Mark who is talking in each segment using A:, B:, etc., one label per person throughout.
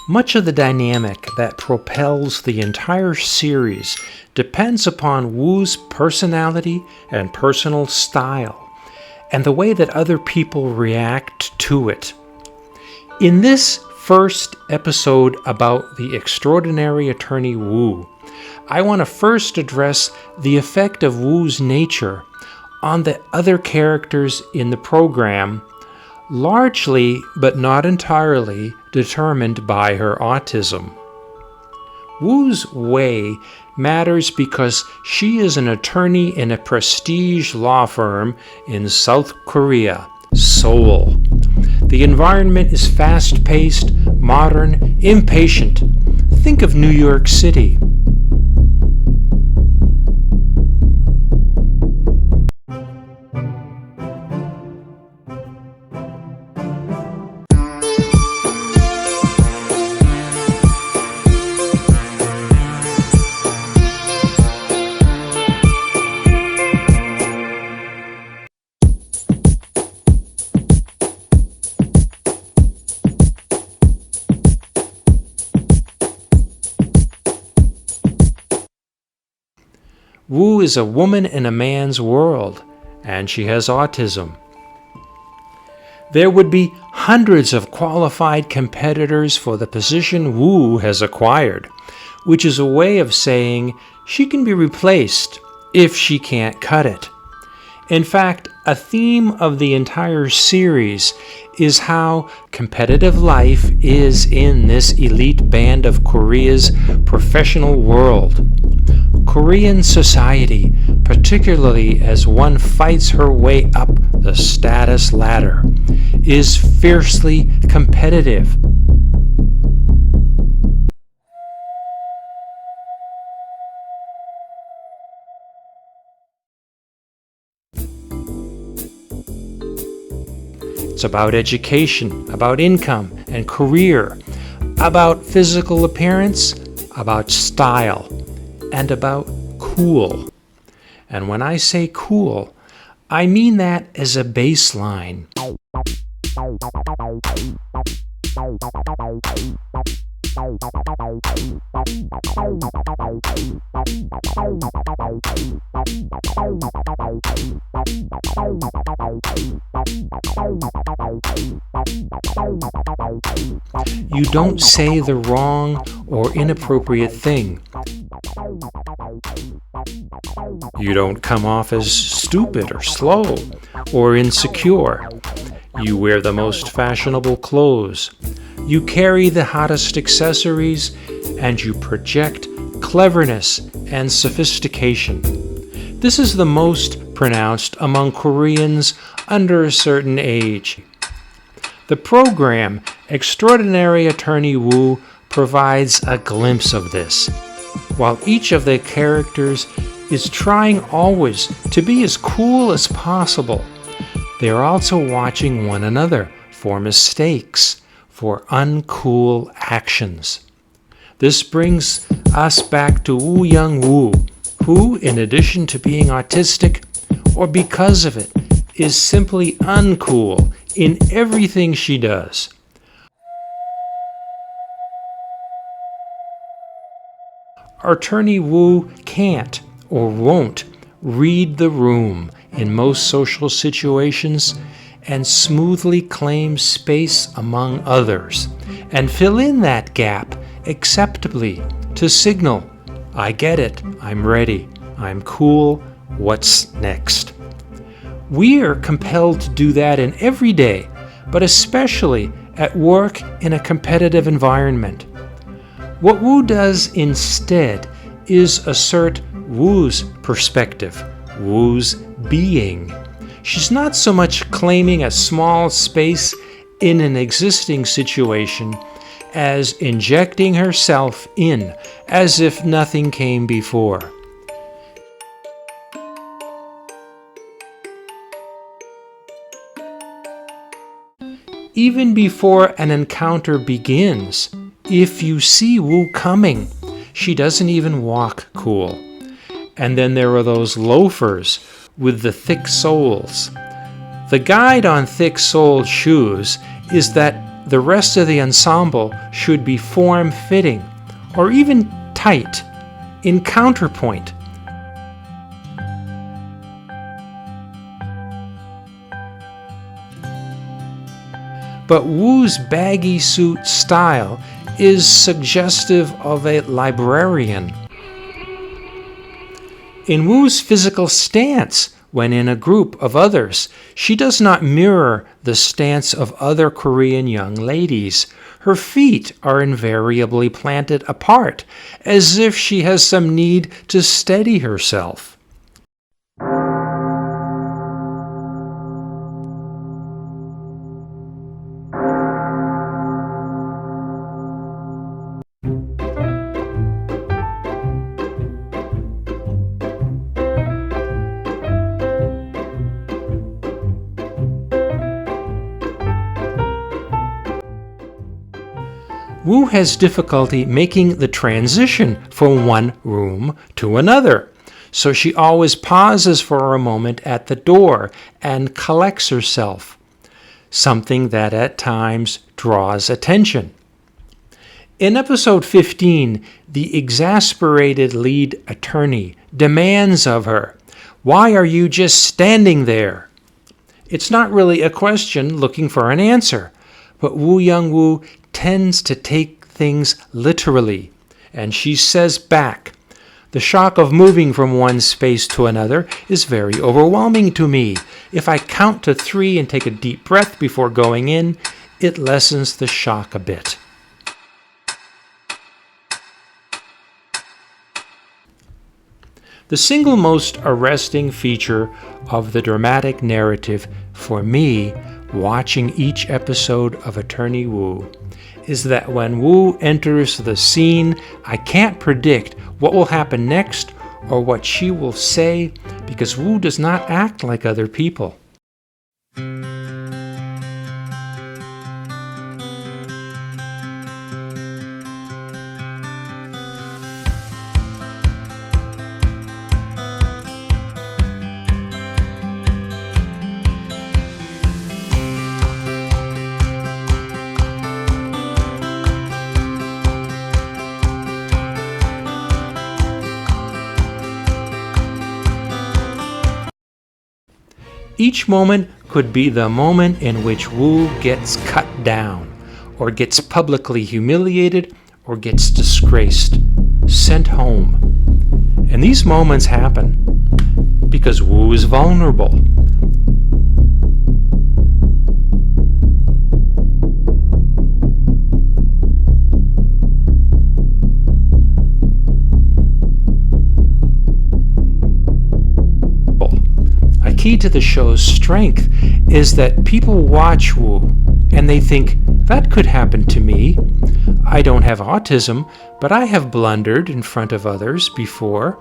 A: Much of the dynamic that propels the entire series depends upon Woo's personality and personal style, and the way that other people react to it. In this first episode about the extraordinary attorney Woo, I want to first address the effect of Woo's nature on the other characters in the program, largely but not entirely determined by her autism. Woo's way matters because she is an attorney in a prestige law firm in South Korea, Seoul. The environment is fast-paced, modern, impatient. Think of New York City. Woo is a woman in a man's world, and she has autism. There would be hundreds of qualified competitors for the position Woo has acquired, which is a way of saying she can be replaced if she can't cut it. In fact, a theme of the entire series is how competitive life is in this elite band of Korea's professional world. Korean society, particularly as one fights her way up the status ladder, is fiercely competitive. It's about education, about income and career, about physical appearance, about style, and about cool. And when I say cool, I mean that as a baseline. You don't say the wrong or inappropriate thing. You don't come off as stupid or slow or insecure. You wear the most fashionable clothes. You carry the hottest accessories, and you project cleverness and sophistication. This is the most pronounced among Koreans under a certain age. The program, Extraordinary Attorney Woo, provides a glimpse of this. While each of the characters is trying always to be as cool as possible, they are also watching one another for mistakes, for uncool actions. This brings us back to Woo Young-woo, who, in addition to being autistic, or because of it, is simply uncool in everything she does. Attorney Woo can't or won't read the room in most social situations and smoothly claim space among others and fill in that gap acceptably to signal, I get it, I'm ready, I'm cool, what's next? We are compelled to do that in every day, but especially at work in a competitive environment. What Woo does instead is assert Woo's perspective, Woo's being. She's not so much claiming a small space in an existing situation as injecting herself in as if nothing came before. Even before an encounter begins, if you see Woo coming, she doesn't even walk cool. And then there are those loafers with the thick soles. The guide on thick-soled shoes is that the rest of the ensemble should be form-fitting or even tight, in counterpoint. But Woo's baggy suit style is suggestive of a librarian. In Woo's physical stance, when in a group of others, she does not mirror the stance of other Korean young ladies. Her feet are invariably planted apart, as if she has some need to steady herself. Woo has difficulty making the transition from one room to another, so she always pauses for a moment at the door and collects herself, something that at times draws attention. In episode 15, the exasperated lead attorney demands of her, "Why are you just standing there?" It's not really a question looking for an answer, but Woo Young-woo tends to take things literally, and she says back, "The shock of moving from one space to another is very overwhelming to me. If I count to 3 and take a deep breath before going in, it lessens the shock a bit." The single most arresting feature of the dramatic narrative for me, watching each episode of Attorney Woo, is that when Woo enters the scene, I can't predict what will happen next or what she will say because Woo does not act like other people. Each moment could be the moment in which Woo gets cut down, or gets publicly humiliated, or gets disgraced, sent home. And these moments happen because Woo is vulnerable. Key to the show's strength is that people watch Woo and they think, that could happen to me. I don't have autism, but I have blundered in front of others before.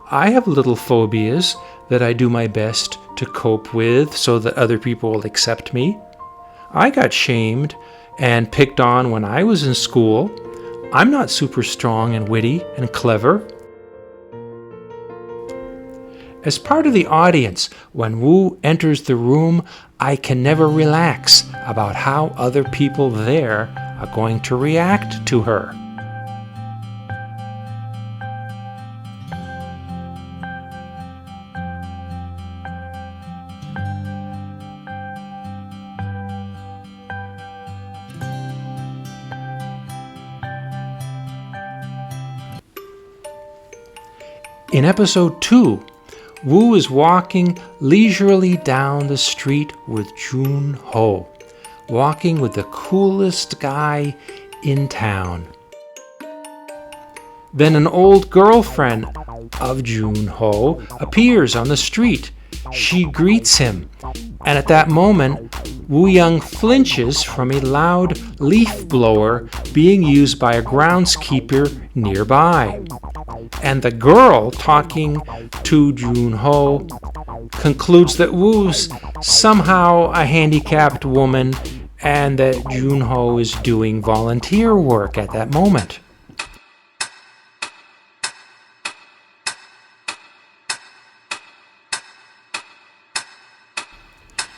A: I have little phobias that I do my best to cope with so that other people will accept me. I got shamed and picked on when I was in school. I'm not super strong and witty and clever. As part of the audience, when Woo enters the room, I can never relax about how other people there are going to react to her. In episode 2, Woo is walking leisurely down the street with Jun-ho, walking with the coolest guy in town. Then an old girlfriend of Jun-ho appears on the street. She greets him, and at that moment, Woo-young flinches from a loud leaf blower being used by a groundskeeper nearby. And the girl talking to Jun-ho concludes that Woo's somehow a handicapped woman and that Jun-ho is doing volunteer work at that moment.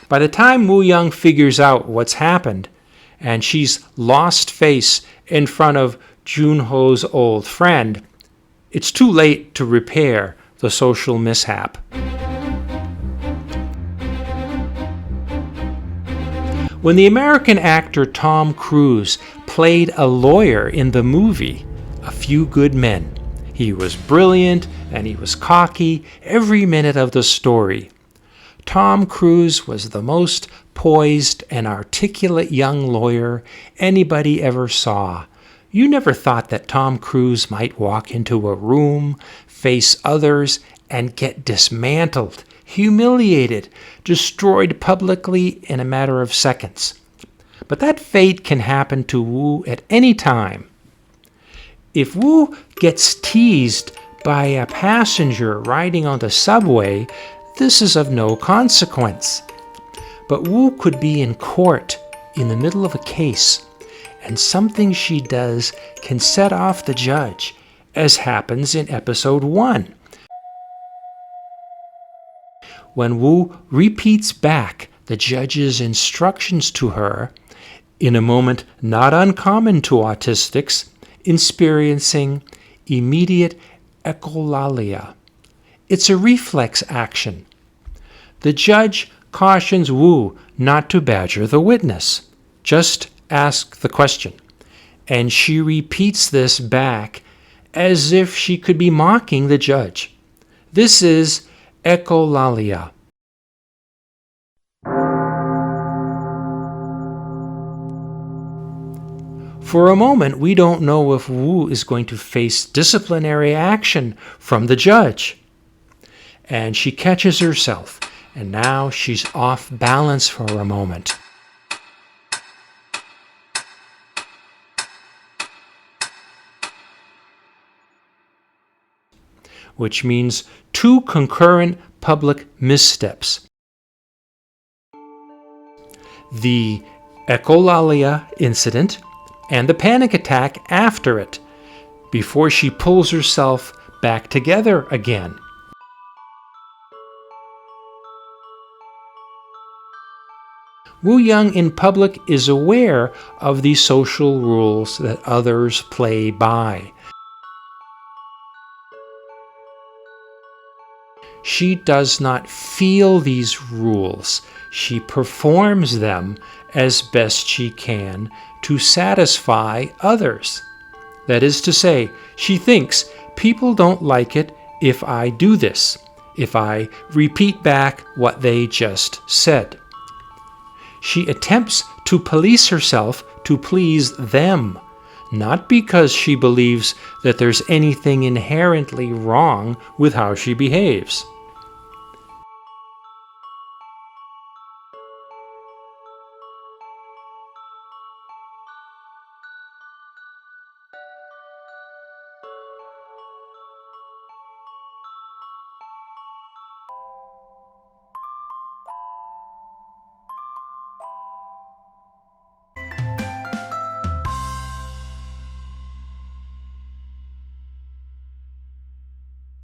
A: By the time Woo-young figures out what's happened and she's lost face in front of Junho's old friend, it's too late to repair the social mishap. When the American actor Tom Cruise played a lawyer in the movie A Few Good Men, he was brilliant and he was cocky every minute of the story. Tom Cruise was the most poised and articulate young lawyer anybody ever saw. You never thought that Tom Cruise might walk into a room, face others, and get dismantled, humiliated, destroyed publicly in a matter of seconds. But that fate can happen to Woo at any time. If Woo gets teased by a passenger riding on the subway, this is of no consequence. But Woo could be in court in the middle of a case, and something she does can set off the judge, as happens in episode 1. When Woo repeats back the judge's instructions to her, in a moment not uncommon to autistics, experiencing immediate echolalia. It's a reflex action. The judge cautions Woo not to badger the witness. Just ask the question. And she repeats this back as if she could be mocking the judge. This is echolalia. For a moment, we don't know if Woo is going to face disciplinary action from the judge. And she catches herself, and now she's off balance for a moment. Which means 2 concurrent public missteps. The echolalia incident and the panic attack after it, before she pulls herself back together again. Woo Young in public is aware of the social rules that others play by. She does not feel these rules. She performs them as best she can to satisfy others. That is to say, she thinks people don't like it if I do this, if I repeat back what they just said. She attempts to police herself to please them, not because she believes that there's anything inherently wrong with how she behaves.